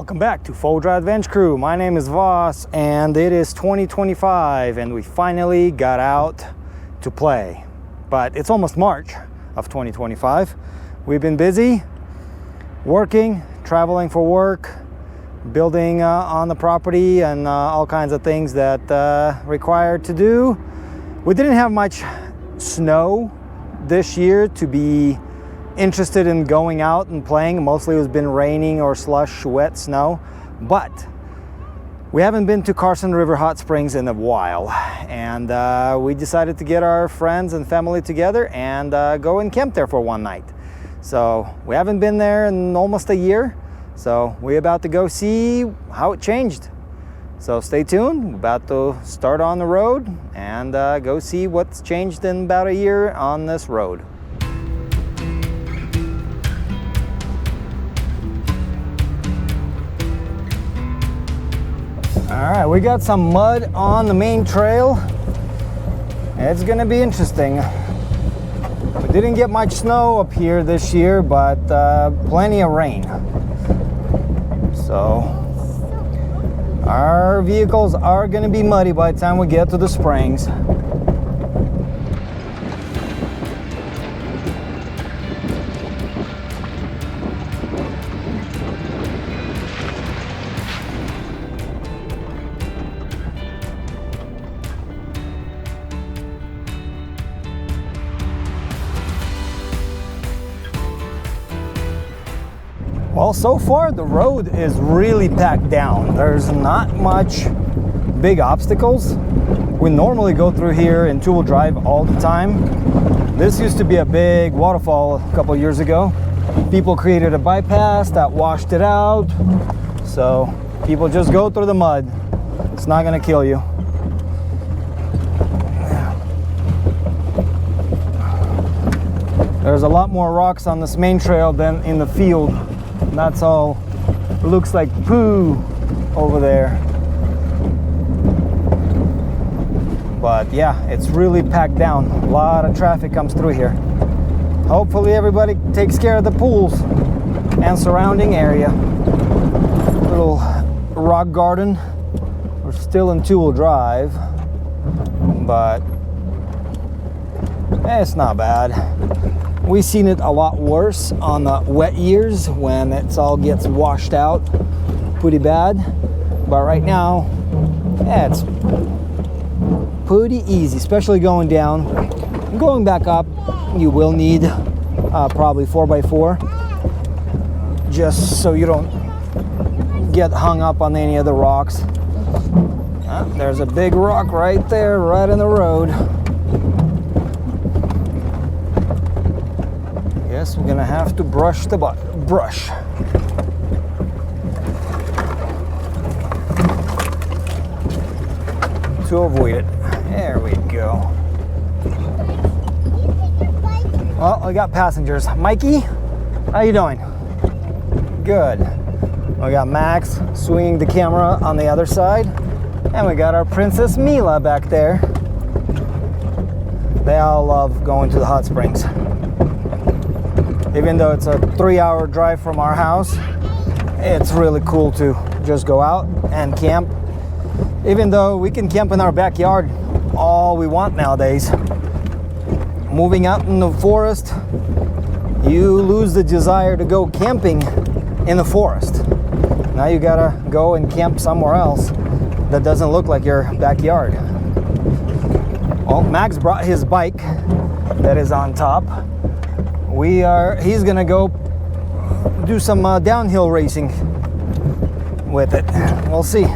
Welcome back to Foldra Adventure Crew. My name is Voss and it is 2025 and we finally got out to play. But it's almost March of 2025. We've been busy working, traveling for work, building on the property and all kinds of things that required to do. We didn't have much snow this year to be interested in going out and playing. Mostly it's been raining or slush, wet snow, but we haven't been to Carson River Hot Springs in a while, and we decided to get our friends and family together and go and camp there for one night. So we haven't been there in almost a year, so we're about to go see how it changed. So stay tuned. We're about to start on the road and go see what's changed in about a year on this road. All right, we got some mud on the main trail. It's gonna be interesting. We didn't get much snow up here this year, but plenty of rain. So our vehicles are gonna be muddy by the time we get to the springs. Well, so far the road is really packed down. There's not much big obstacles. We normally go through here in two-wheel drive all the time. This used to be a big waterfall a couple years ago. People created a bypass that washed it out. So people just go through the mud. It's not gonna kill you. There's a lot more rocks on this main trail than in the field. That's all. It looks like poo over there. But yeah, it's really packed down. A lot of traffic comes through here. Hopefully everybody takes care of the pools and surrounding area. Little rock garden. We're still in two-wheel drive, but it's not bad. We've seen it a lot worse on the wet years when it all gets washed out pretty bad. But right now, yeah, it's pretty easy, especially going down. Going back up, you will need probably 4x4, just so you don't get hung up on any of the rocks. There's a big rock right there, right in the road. Yes, we're gonna have to brush the brush. To avoid it. There we go. Well, we got passengers. Mikey, how you doing? Good. We got Max swinging the camera on the other side. And we got our Princess Mila back there. They all love going to the hot springs. Even though it's a 3-hour drive from our house, it's really cool to just go out and camp. Even though we can camp in our backyard all we want nowadays. Moving out in the forest, you lose the desire to go camping in the forest. Now you gotta go and camp somewhere else that doesn't look like your backyard. Well, Max brought his bike that is on top. He's gonna go do some downhill racing with it. We'll see.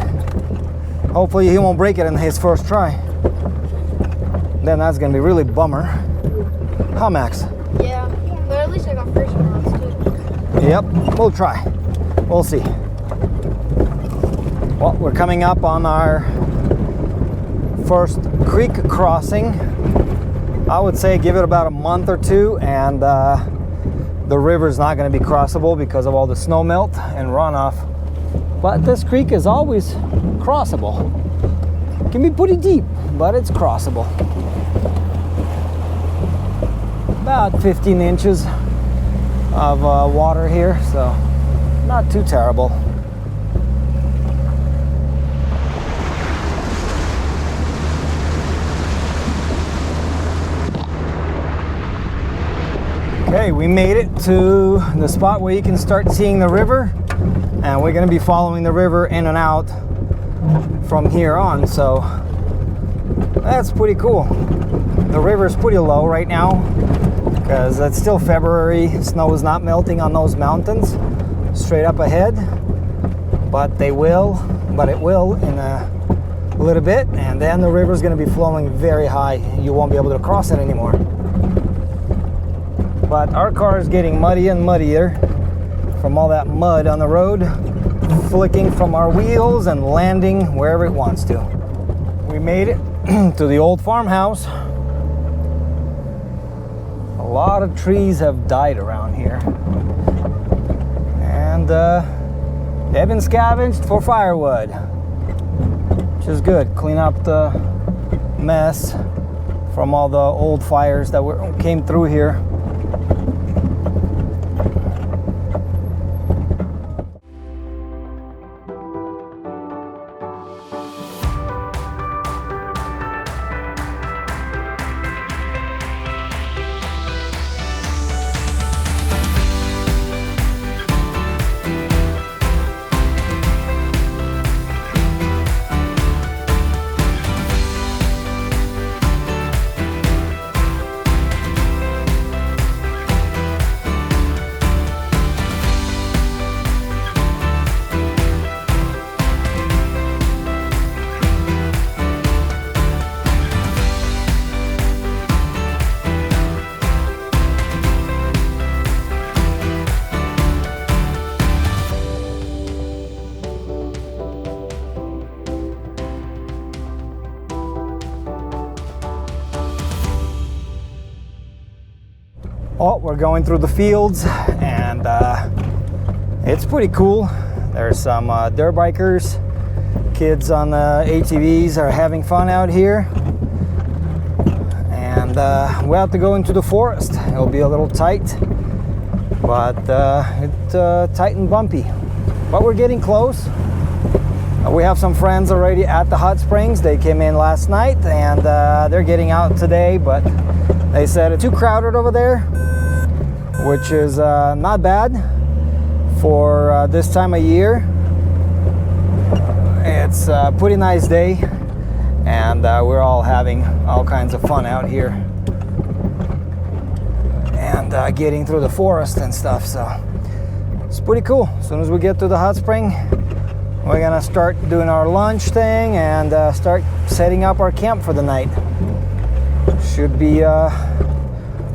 Hopefully he won't break it in his first try. Then that's gonna be really bummer. Huh, Max? Yeah, but at least I got first rounds too. Yep, we'll try. We'll see. Well, we're coming up on our first creek crossing. I would say give it about a month or two and the river's not going to be crossable because of all the snow melt and runoff. But this creek is always crossable. It can be pretty deep, but it's crossable. About 15 inches of water here, so not too terrible. Okay, we made it to the spot where you can start seeing the river, and we're going to be following the river in and out from here on, so that's pretty cool. The river is pretty low right now because it's still February. Snow is not melting on those mountains straight up ahead, but it will in a little bit, and then the river is going to be flowing very high. You won't be able to cross it anymore. But our car is getting muddier and muddier from all that mud on the road, flicking from our wheels and landing wherever it wants to. We made it to the old farmhouse. A lot of trees have died around here, and they've been scavenged for firewood, which is good. Clean up the mess from all the old fires that came through here. Oh, we're going through the fields, and it's pretty cool. There's some dirt bikers. Kids on the ATVs are having fun out here. And we have to go into the forest. It'll be a little tight, but it's tight and bumpy. But we're getting close. We have some friends already at the hot springs. They came in last night, and they're getting out today, but they said it's too crowded over there, which is not bad for this time of year. It's a pretty nice day, and we're all having all kinds of fun out here and getting through the forest and stuff, so it's pretty cool. As soon as we get to the hot spring, we're gonna start doing our lunch thing and start setting up our camp for the night. Should be a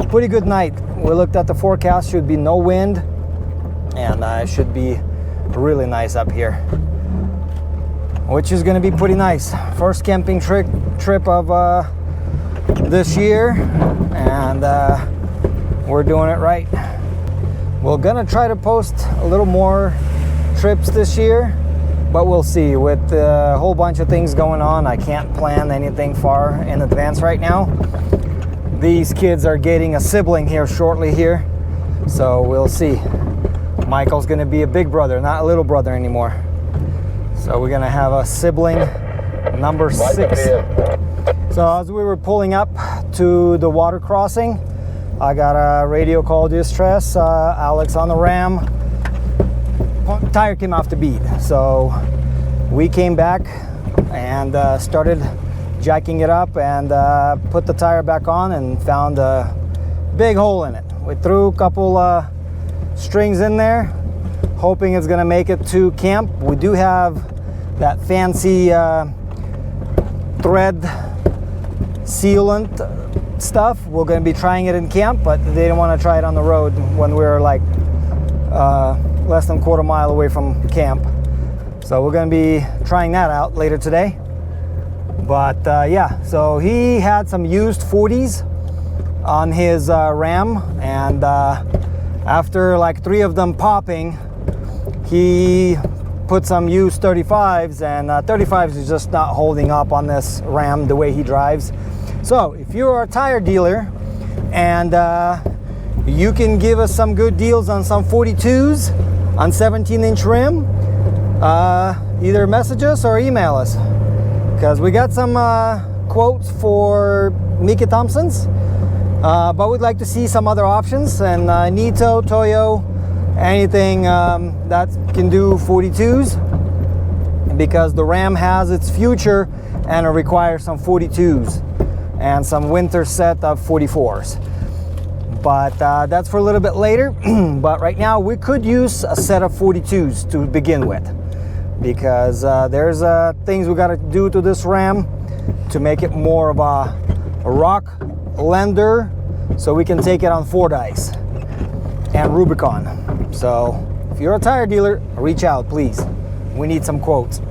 pretty good night. We looked at the forecast, should be no wind, and it should be really nice up here, which is going to be pretty nice. First camping trip of this year, and we're doing it right. We're going to try to post a little more trips this year, but we'll see. With a whole bunch of things going on, I can't plan anything far in advance right now. These kids are getting a sibling here shortly here, so we'll see. Michael's gonna be a big brother, not a little brother anymore. So we're gonna have a sibling number 6. So as we were pulling up to the water crossing, I got a radio call distress. Alex on the Ram, tire came off the bead. So we came back and started jacking it up and put the tire back on and found a big hole in it. We threw a couple strings in there, hoping it's gonna make it to camp. We do have that fancy thread sealant stuff. We're gonna be trying it in camp, but they didn't wanna try it on the road when we were like less than a quarter mile away from camp. So we're gonna be trying that out later today. But yeah, so he had some used 40s on his Ram, and after like 3 of them popping, he put some used 35s, and 35s is just not holding up on this Ram the way he drives. So if you're a tire dealer and you can give us some good deals on some 42s on 17-inch rim, either message us or email us, because we got some quotes for Mickey Thompsons, But we'd like to see some other options, and Nito, Toyo, anything that can do 42s, because the Ram has its future and it requires some 42s and some winter set of 44s. But that's for a little bit later. But right now we could use a set of 42s to begin with, because there's things we got to do to this Ram to make it more of a rock lender, so we can take it on Fordyce and Rubicon. So if you're a tire dealer, reach out, please. We need some quotes.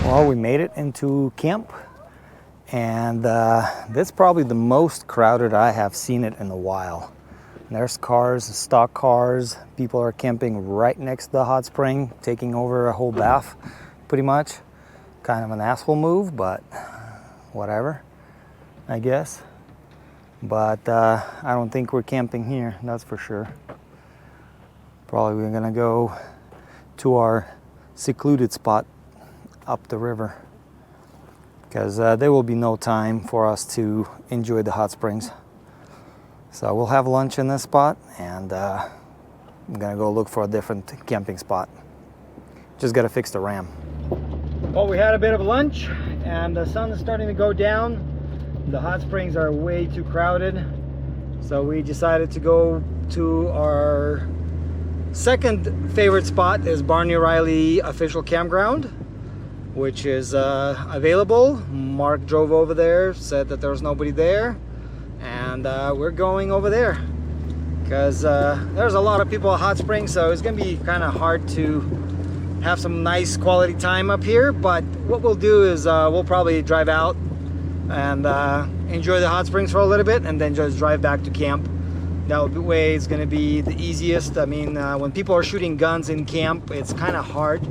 Well, we made it into camp, and this is probably the most crowded I have seen it in a while. There's cars, stock cars. People are camping right next to the hot spring, taking over a whole bath, pretty much. Kind of an asshole move, but whatever, I guess. But I don't think we're camping here, that's for sure. Probably we're gonna go to our secluded spot up the river, because there will be no time for us to enjoy the hot springs. So we'll have lunch in this spot, and I'm gonna go look for a different camping spot. Just gotta fix the Ram. Well, we had a bit of lunch, and the sun is starting to go down. The hot springs are way too crowded, so we decided to go to our second favorite spot, is Barney Riley Official Campground, which is available. Mark drove over there, said that there was nobody there, and we're going over there because there's a lot of people at Hot Springs, so it's gonna be kind of hard to have some nice quality time up here. But what we'll do is we'll probably drive out and enjoy the hot springs for a little bit, and then just drive back to camp. That way it's gonna be the easiest. I mean, when people are shooting guns in camp, it's kind of hard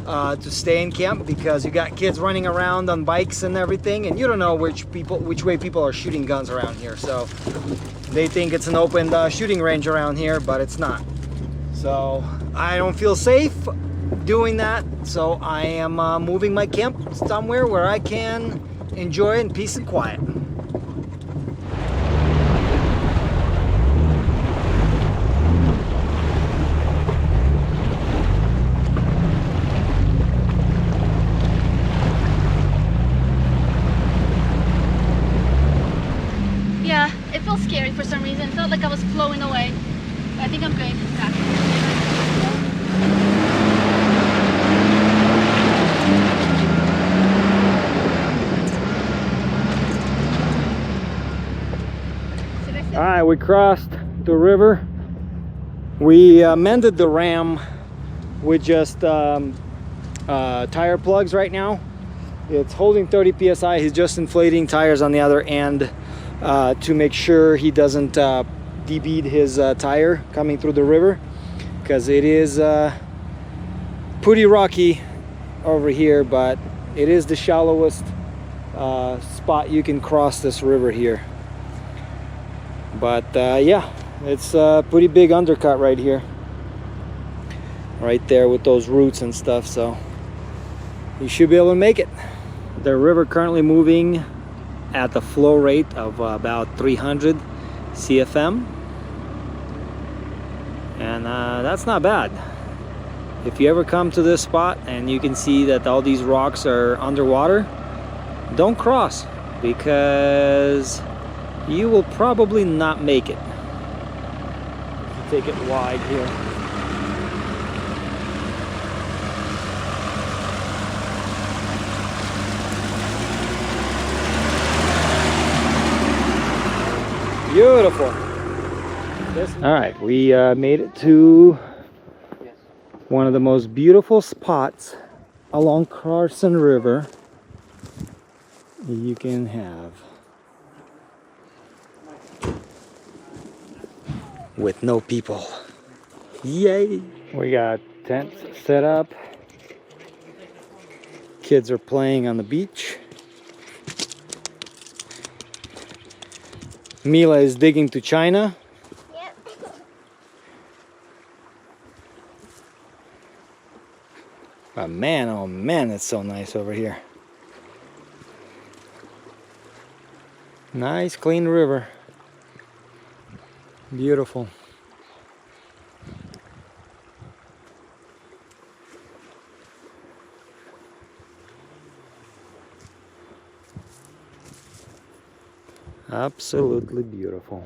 to stay in camp, because you got kids running around on bikes and everything, and you don't know which way people are shooting guns around here. So they think it's an open shooting range around here, but it's not. So I don't feel safe doing that, so I am moving my camp somewhere where I can enjoy it in peace and quiet. Yeah, it felt scary for some reason. It felt like I was flowing away. But I think I'm good. All right, we crossed the river. We mended the Ram with just tire plugs right now. It's holding 30 psi. He's just inflating tires on the other end to make sure he doesn't debead his tire coming through the river, because it is pretty rocky over here, but it is the shallowest spot you can cross this river here. But yeah, it's a pretty big undercut right here, right there with those roots and stuff, so you should be able to make it. The river currently moving at the flow rate of about 300 CFM, and that's not bad. If you ever come to this spot and you can see that all these rocks are underwater, don't cross, because you will probably not make it. If you take it wide here. Beautiful. All right, we made it to one of the most beautiful spots along Carson River you can have, with no people. Yay! We got tents set up Kids are playing on the beach. Mila is digging to China. Yep. But man, oh man, it's so nice over here. Nice clean river. Beautiful. Absolutely beautiful.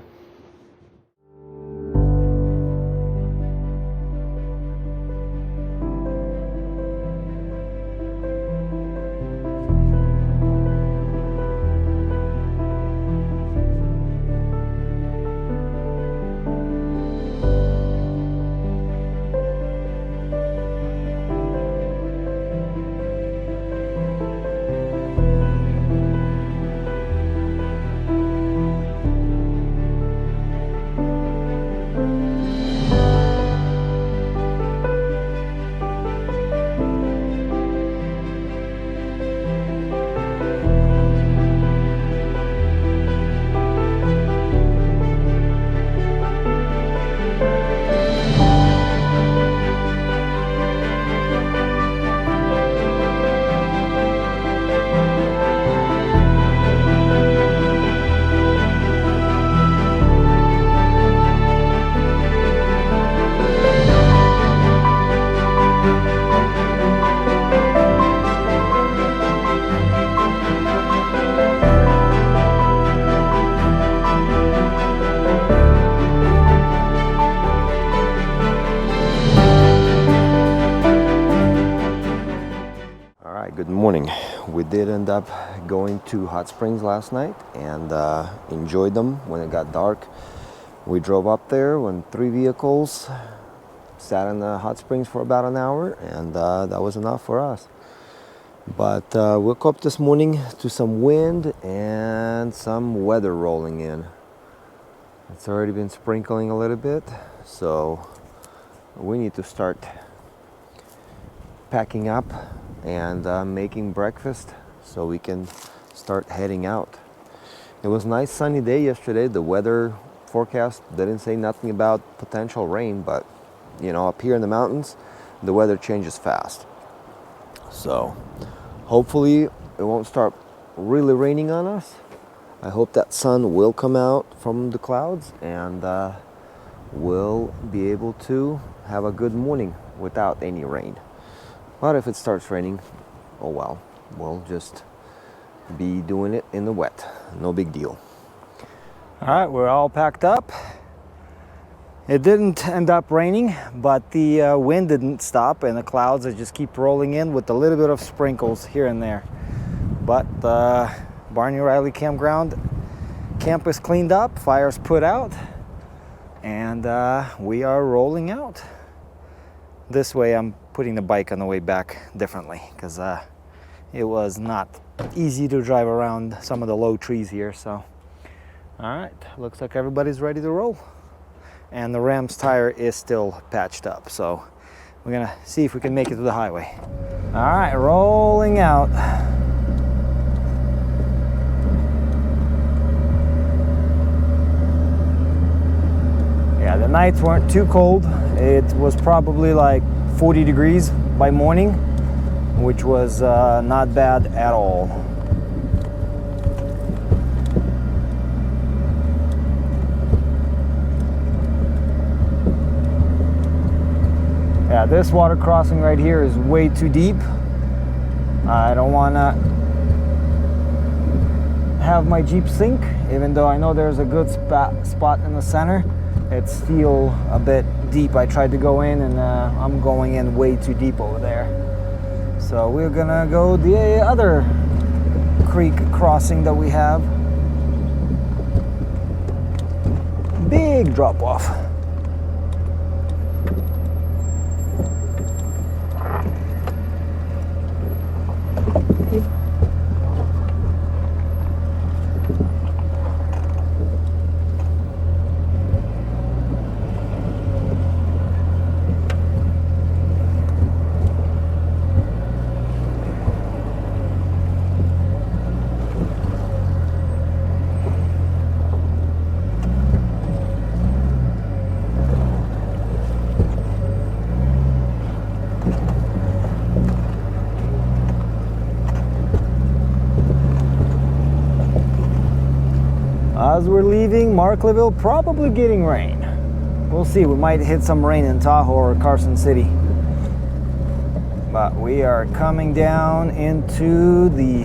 Good morning. We did end up going to hot springs last night and enjoyed them when it got dark. We drove up there when 3 vehicles, sat in the hot springs for about an hour, and that was enough for us. But woke up this morning to some wind and some weather rolling in. It's already been sprinkling a little bit, so we need to start packing up and making breakfast so we can start heading out. It was a nice sunny day yesterday. The weather forecast didn't say nothing about potential rain, but you know, up here in the mountains, the weather changes fast. So hopefully it won't start really raining on us. I hope that sun will come out from the clouds and we'll be able to have a good morning without any rain. But if it starts raining, oh well, we'll just be doing it in the wet. No big deal. All right, we're all packed up. It didn't end up raining, but the wind didn't stop and the clouds just keep rolling in with a little bit of sprinkles here and there. But the Barney Riley Campground camp is cleaned up, fire's put out, and we are rolling out. This way I'm putting the bike on the way back differently because it was not easy to drive around some of the low trees here. So all right, looks like everybody's ready to roll, and the Ram's tire is still patched up, so we're gonna see if we can make it to the highway. All right, rolling out. Yeah, the nights weren't too cold. It was probably like 40 degrees by morning, which was not bad at all. Yeah, this water crossing right here is way too deep. I don't want to have my Jeep sink, even though I know there's a good spot in the center. It's still a bit deep. I tried to go in and I'm going in way too deep over there. So we're gonna go the other creek crossing that we have. Big drop off. as we're leaving Markleeville, probably getting rain. We'll see, we might hit some rain in Tahoe or Carson City. But we are coming down into the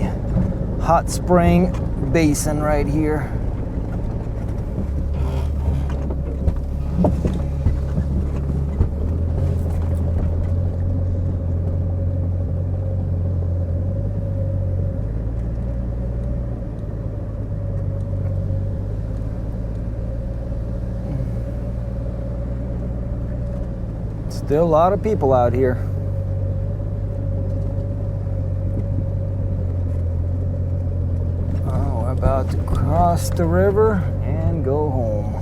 hot spring basin right here. Still a lot of people out here. Oh, we're about to cross the river and go home.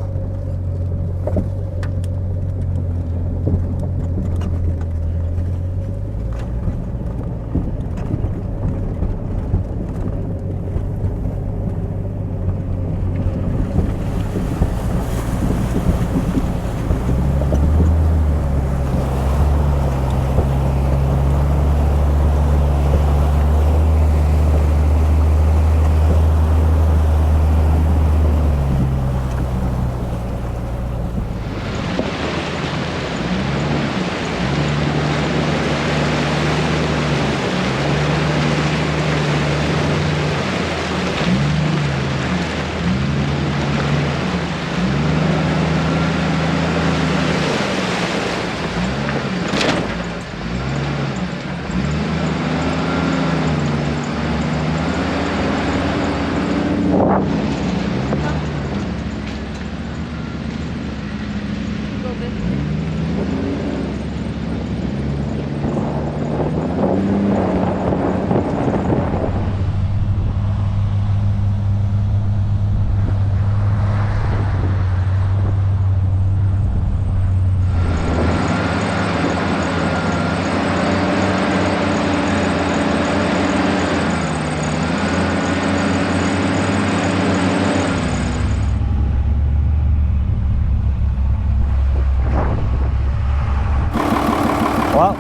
Well,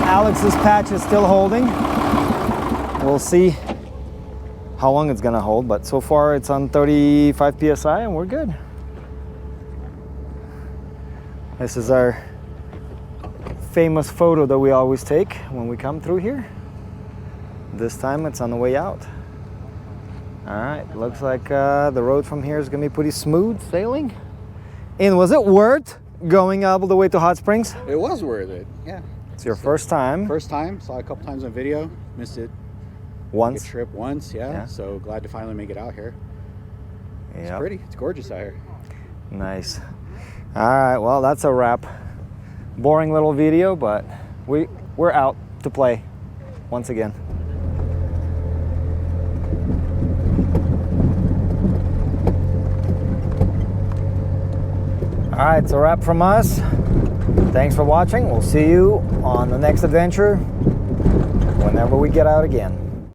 Alex's patch is still holding. We'll see how long it's gonna hold, but so far it's on 35 PSI and we're good. This is our famous photo that we always take when we come through here. This time it's on the way out. All right, looks like the road from here is gonna be pretty smooth sailing. And was it worth going all the way to Hot Springs? It was worth it, yeah. It's your first time. First time, saw it a couple times on video, missed it Once. a trip once, yeah. Yeah. So glad to finally make it out here. It's Yep. pretty, it's gorgeous out here. Nice. All right, well, that's a wrap. Boring little video, but we're out to play once again. All right, it's a wrap from us. Thanks for watching. We'll see you on the next adventure whenever we get out again.